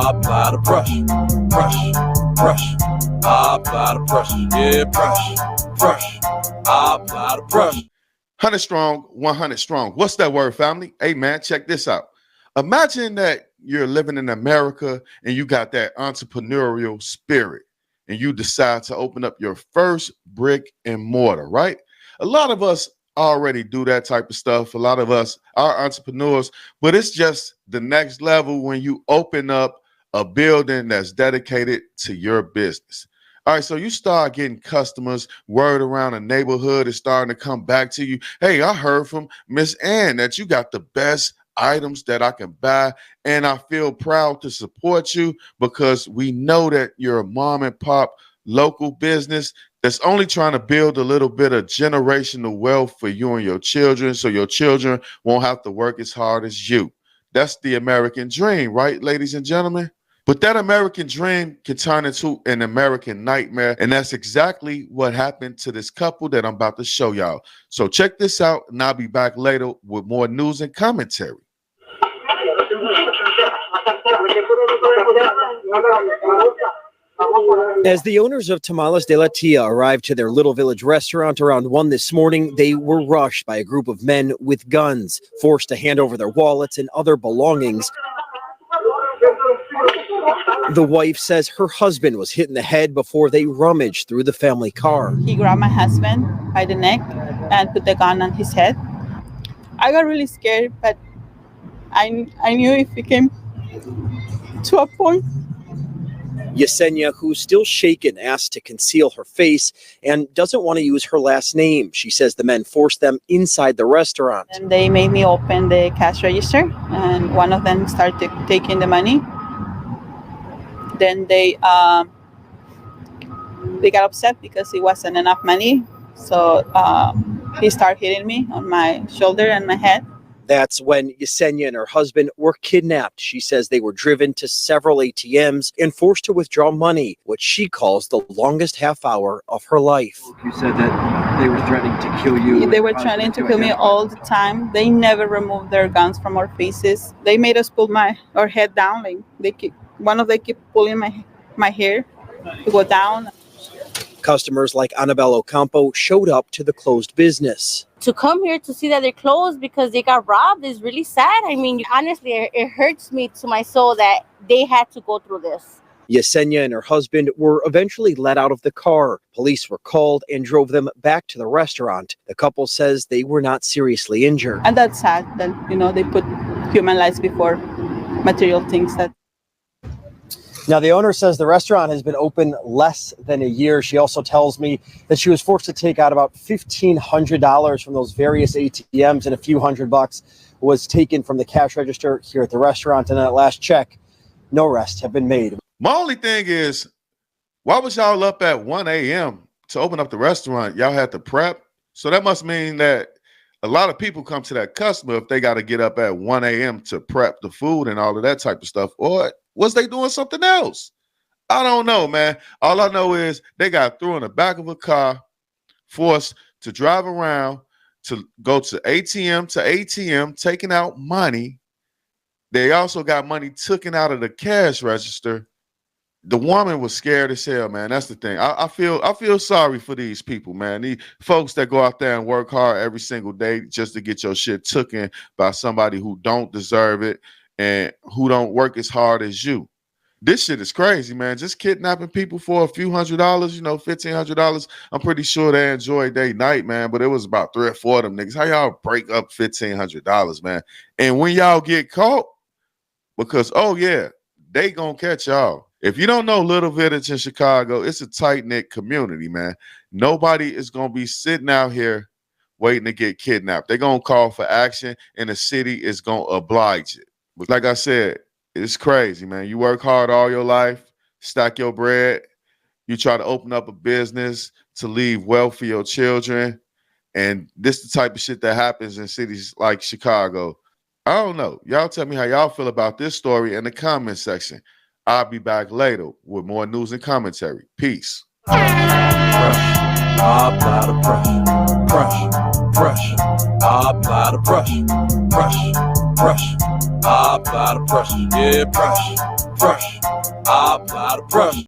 I apply the pressure. I apply the pressure. Yeah, pressure. I apply the pressure. 100 strong, 100 strong. What's that word, family? Hey, man, check this out. Imagine that you're living in America and you got that entrepreneurial spirit and you decide to open up your first brick and mortar, right? A lot of us already do that type of stuff. A lot of us are entrepreneurs, but it's just the next level when you open up a building that's dedicated to your business. All right, so you start getting customers, word around the neighborhood is starting to come back to you. Hey, I heard from Miss Ann that you got the best items that I can buy, and I feel proud to support you because we know that you're a mom and pop local business that's only trying to build a little bit of generational wealth for you and your children so your children won't have to work as hard as you. That's the American dream, right, ladies and gentlemen? But that American dream can turn into an American nightmare, and that's exactly what happened to this couple that I'm about to show y'all. So check this out, and I'll be back later with more news and commentary. As the owners of Tamales de la Tia arrived to their Little Village restaurant around 1 this morning, they were rushed by a group of men with guns, forced to hand over their wallets and other belongings. The wife says her husband was hit in the head before they rummaged through the family car. He grabbed my husband by the neck and put the gun on his head. I got really scared, but I knew if it came to a point. Yesenia, who's still shaken, asked to conceal her face and doesn't want to use her last name. She says the men forced them inside the restaurant. And they made me open the cash register, and one of them started taking the money. Then they got upset because it wasn't enough money. So he started hitting me on my shoulder and my head. That's when Yesenia and her husband were kidnapped. She says they were driven to several ATMs and forced to withdraw money, which she calls the longest half hour of her life. You said that they were threatening to kill you. They were trying to kill me all the time. They never removed their guns from our faces. They made us pull our head down. Like one of them kept pulling my hair to go down. Customers like Annabelle Ocampo showed up to the closed business. To come here to see that they're closed because they got robbed is really sad. I mean, honestly, it hurts me to my soul that they had to go through this. Yesenia and her husband were eventually let out of the car. Police were called and drove them back to the restaurant. The couple says they were not seriously injured. And that's sad that, they put human lives before material things. Now, the owner says the restaurant has been open less than a year. She also tells me that she was forced to take out about $1,500 from those various ATMs, and a few $100 was taken from the cash register here at the restaurant. And at last check, no arrests have been made. My only thing is, why was y'all up at 1 a.m. to open up the restaurant? Y'all had to prep. So that must mean that a lot of people come to that customer if they got to get up at 1 a.m. to prep the food and all of that type of stuff. Or was they doing something else? I don't know, man. All I know is they got thrown in the back of a car, forced to drive around, to go to ATM to ATM, taking out money. They also got money taken out of the cash register. The woman was scared as hell, man. That's the thing. I feel sorry for these people, man. These folks that go out there and work hard every single day just to get your shit taken by somebody who don't deserve it and who don't work as hard as you. This shit is crazy, man. Just kidnapping people for a few $100, $1,500. I'm pretty sure they enjoyed their night, man. But it was about 3 or 4 of them niggas. How y'all break up $1,500, man? And when y'all get caught, because, oh, yeah, they gonna catch y'all. If you don't know Little Village in Chicago, it's a tight-knit community, man. Nobody is gonna be sitting out here waiting to get kidnapped. They're gonna call for action, and the city is gonna oblige it. But like I said, it's crazy, man. You work hard all your life, stack your bread. You try to open up a business to leave wealth for your children. And this is the type of shit that happens in cities like Chicago. I don't know. Y'all tell me how y'all feel about this story in the comment section. I'll be back later with more news and commentary. Peace. I apply the pressure. I apply the pressure. I apply the pressure. Yeah, pressure, pressure. I apply the pressure.